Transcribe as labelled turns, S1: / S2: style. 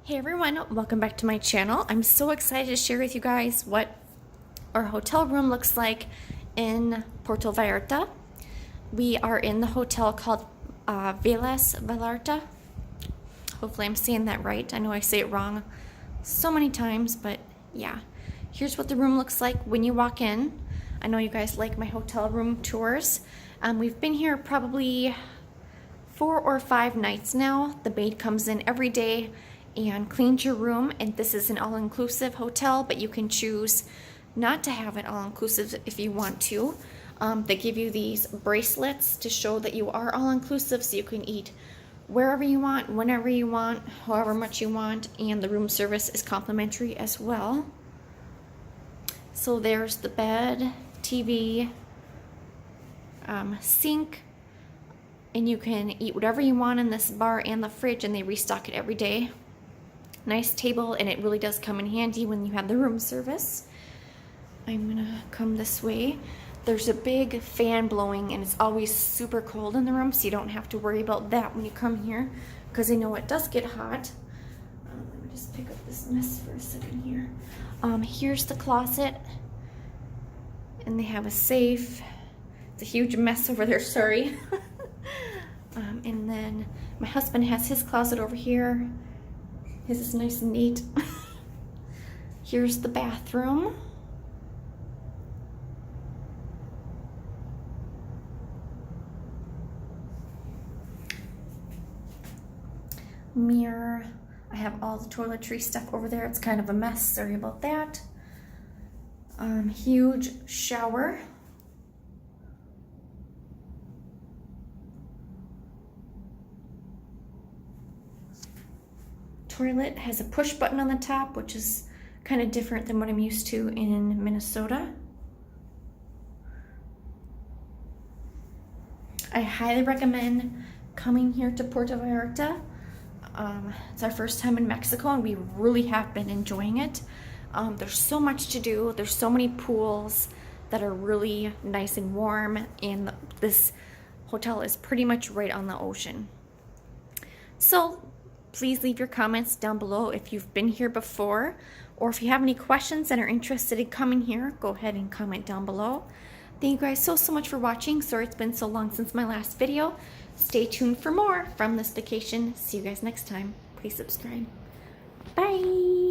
S1: Hey everyone, welcome back to my channel. I'm so excited to share with you guys what our hotel room looks like in Puerto Vallarta. We are in the hotel called Velas Vallarta. Hopefully I'm saying that right. I know I say it wrong so many times, but yeah. Here's what the room looks like when you walk in. I know you guys like my hotel room tours. We've been here probably 4 or 5 nights now. The maid comes in every day and cleans your room, and this is an all-inclusive hotel, but you can choose not to have it all-inclusive if you want to. They give you these bracelets to show that you are all-inclusive, so you can eat wherever you want, whenever you want, however much you want, and the room service is complimentary as well. So there's the bed, TV, sink, and you can eat whatever you want in this bar and the fridge, and they restock it every day. Nice table, and it really does come in handy when you have the room service. I'm gonna come this way. There's a big fan blowing, and it's always super cold in the room, so you don't have to worry about that when you come here, because I know it does get hot. Let me just pick up this mess for a second here. Here's the closet, and they have a safe. It's a huge mess over there, sorry. And then my husband has his closet over here. His is nice and neat. Here's the bathroom. Mirror. I have all the toiletry stuff over there. It's kind of a mess. Sorry about that. Huge shower. Toilet has a push button on the top, which is kind of different than what I'm used to in Minnesota. I highly recommend coming here to Puerto Vallarta. It's our first time in Mexico, and we really have been enjoying it. There's so much to do. There's so many pools that are really nice and warm, and this hotel is pretty much right on the ocean. So please leave your comments down below if you've been here before, or if you have any questions and are interested in coming here, go ahead and comment down below. Thank you guys so much for watching. Sorry it's been so long since my last video. Stay tuned for more from this vacation. See you guys next time. Please subscribe. Bye.